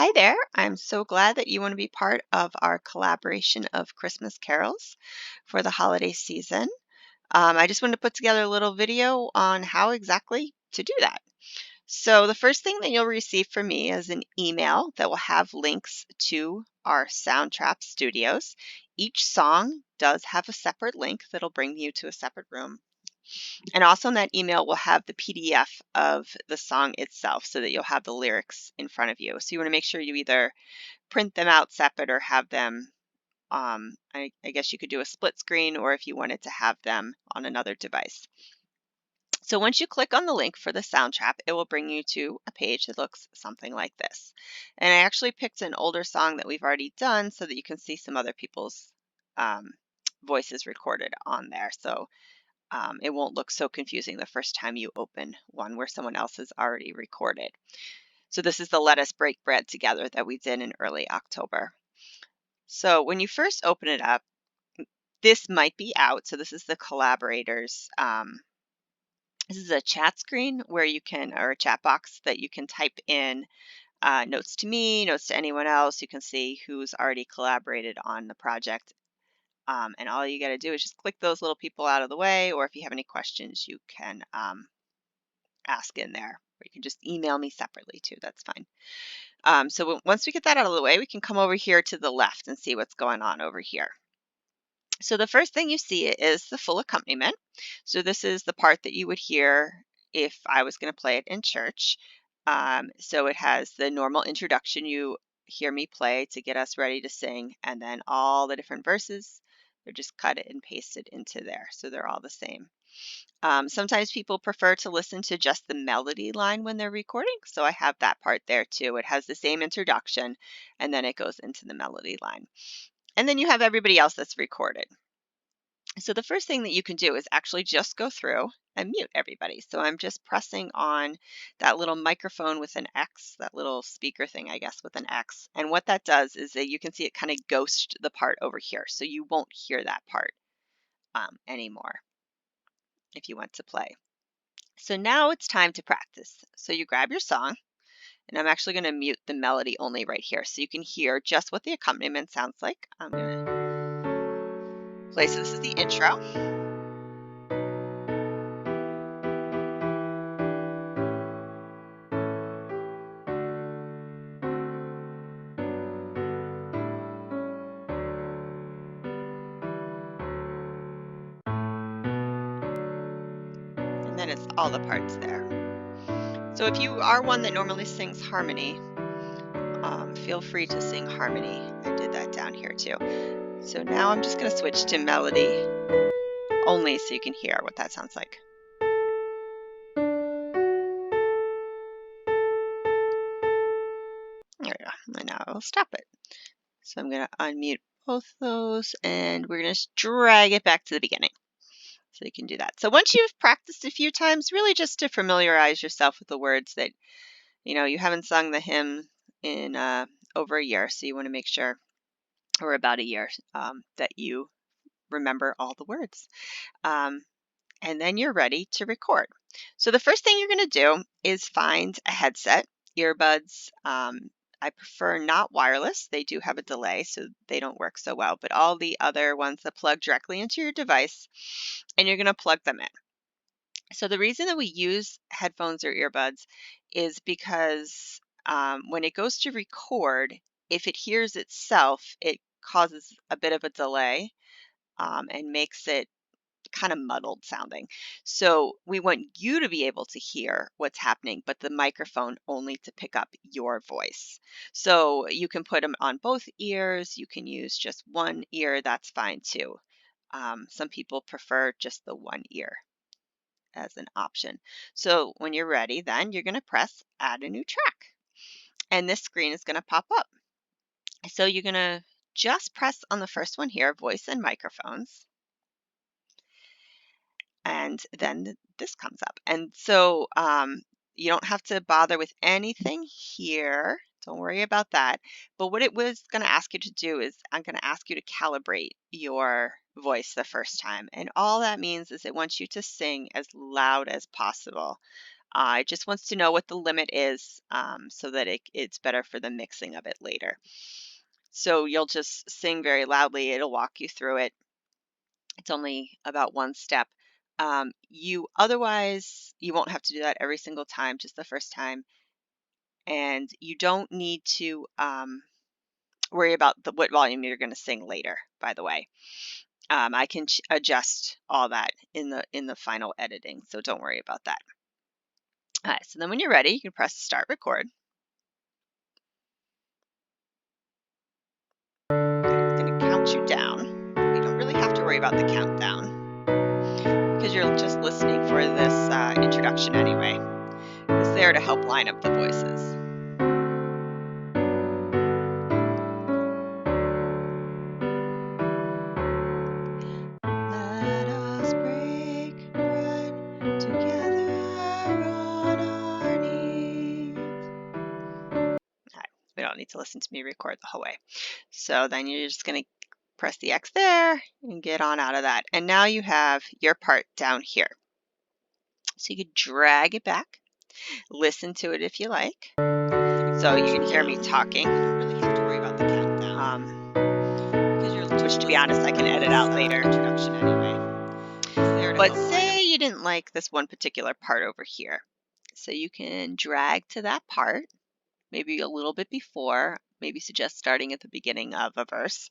Hi there. I'm so glad that you want to be part of our collaboration of Christmas carols for the holiday season. I just wanted to put together a little video on how exactly to do that. So, the first thing that you'll receive from me is an email that will have links to our Soundtrap studios. Each song does have a separate link that'll bring you to a separate room. And also in that email will have the PDF of the song itself so that you'll have the lyrics in front of you. So you want to make sure you either print them out separate or have them, I guess you could do a split screen or if you wanted to have them on another device. So once you click on the link for the Soundtrap, it will bring you to a page that looks something like this. And I actually picked an older song that we've already done so that you can see some other people's um, voices recorded on there. So it won't look so confusing the first time you open one where someone else has already recorded. So this is the Let Us Break Bread Together that we did in early October. So when you first open it up, this might be out. So this is the collaborators. This is a chat screen where you can, or a chat box that you can type in notes to me, notes to anyone else. You can see who's already collaborated on the project. And all you got to do is just click those little people out of the way, or if you have any questions, you can ask in there. Or you can just email me separately too. That's fine. So once we get that out of the way, we can come over here to the left and see what's going on over here. So the first thing you see is the full accompaniment. So this is the part that you would hear if I was going to play it in church. So it has the normal introduction you hear me play to get us ready to sing, and then all the different verses. They're just cut it and pasted into there. So they're all the same. Sometimes people prefer to listen to just the melody line when they're recording. So I have that part there too. It has the same introduction and then it goes into the melody line. And then you have everybody else that's recorded. So the first thing that you can do is actually just go through and mute everybody. So I'm just pressing on that little microphone with an X, that little speaker thing, I guess, with an X. And what that does is that you can see it kind of ghost the part over here. So you won't hear that part anymore if you want to play. So now it's time to practice. So you grab your song, and I'm actually going to mute the melody only right here so you can hear just what the accompaniment sounds like. I'm going to play. So this is the intro. And then it's all the parts there. So if you are one that normally sings harmony, feel free to sing harmony. I did that down here too. So now I'm just going to switch to melody only so you can hear what that sounds like. There we go. And now I'll stop it. So I'm going to unmute both those and we're going to drag it back to the beginning. So you can do that. So once you've practiced a few times, really just to familiarize yourself with the words that, you haven't sung the hymn in over a year. So you want to make sure, or about a year, that you remember all the words. And then you're ready to record. So the first thing you're going to do is find a headset, earbuds. I prefer not wireless. They do have a delay, so they don't work so well. But all the other ones that plug directly into your device, and you're going to plug them in. So the reason that we use headphones or earbuds is because when it goes to record, if it hears itself, it causes a bit of a delay and makes it kind of muddled sounding. So we want you to be able to hear what's happening, but the microphone only to pick up your voice. So you can put them on both ears. You can use just one ear. That's fine too. Some people prefer just the one ear as an option. So when you're ready, then you're going to press add a new track. And this screen is going to pop up. So you're going to just press on the first one here, voice and microphones. And then this comes up. And so you don't have to bother with anything here. Don't worry about that. But what it was going to ask you to do is I'm going to ask you to calibrate your voice the first time. And all that means is it wants you to sing as loud as possible. It just wants to know what the limit is so that it's better for the mixing of it later. So you'll just sing very loudly. It'll walk you through it. It's only about one step. You won't have to do that every single time, just the first time. And you don't need to worry about what volume you're going to sing later, by the way. I can adjust all that in the final editing, so don't worry about that. All right, so then when you're ready, you can press start record. It's going to count you down. You don't really have to worry about the countdown because you're just listening for this introduction anyway. It's there to help line up the voices. Let us break bread together on our knees. We don't need to listen to me record the whole way. So then you're just going to press the X there and get on out of that. And now you have your part down here. So you could drag it back, listen to it if you like. So you can hear me talking. You don't really have to worry about the countdown. Which, to be honest, I can edit out later. But say you didn't like this one particular part over here. So you can drag to that part, maybe a little bit before, maybe suggest starting at the beginning of a verse.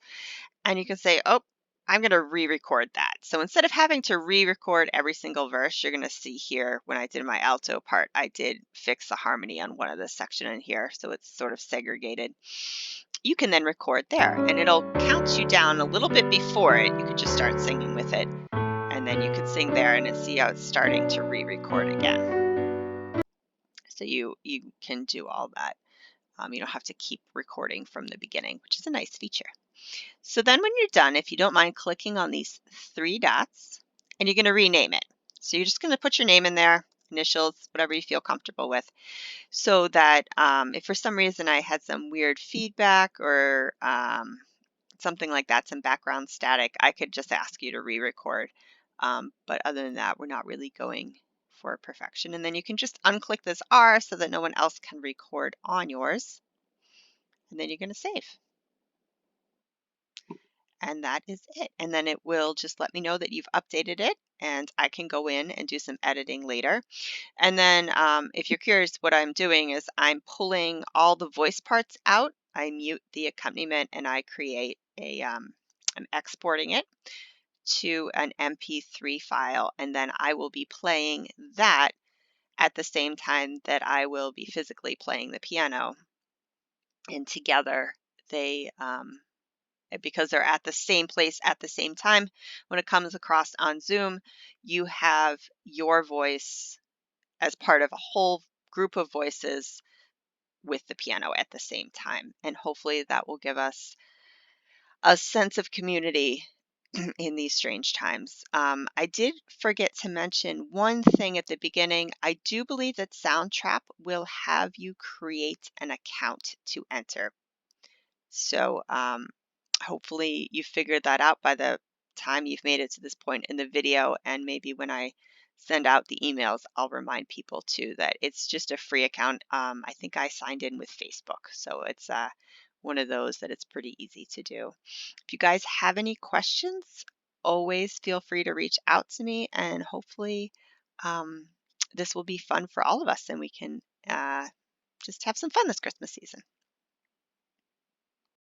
And you can say, oh, I'm going to re-record that. So instead of having to re-record every single verse, you're going to see here when I did my alto part, I did fix the harmony on one of the section in here. So it's sort of segregated. You can then record there and it'll count you down a little bit before it. You could just start singing with it. And then you could sing there and see how it's starting to re-record again. So you can do all that. You don't have to keep recording from the beginning, which is a nice feature. So then when you're done, if you don't mind clicking on these three dots, and you're going to rename it. So you're just going to put your name in there, initials, whatever you feel comfortable with, so that if for some reason I had some weird feedback or something like that, some background static, I could just ask you to re-record. But other than that, we're not really going for perfection. And then you can just unclick this R so that no one else can record on yours. And then you're going to save. And that is it. And then it will just let me know that you've updated it and I can go in and do some editing later. And then if you're curious, what I'm doing is I'm pulling all the voice parts out. I mute the accompaniment and I create I'm exporting it to an MP3 file. And then I will be playing that at the same time that I will be physically playing the piano. And together they because they're at the same place at the same time. When it comes across on Zoom, you have your voice as part of a whole group of voices with the piano at the same time. And hopefully that will give us a sense of community in these strange times. I did forget to mention one thing at the beginning. I do believe that Soundtrap will have you create an account to enter. So hopefully you figured that out by the time you've made it to this point in the video, and maybe when I send out the emails, I'll remind people too that it's just a free account. I think I signed in with Facebook, so it's one of those that it's pretty easy to do. If you guys have any questions, always feel free to reach out to me, and hopefully this will be fun for all of us and we can just have some fun this Christmas season.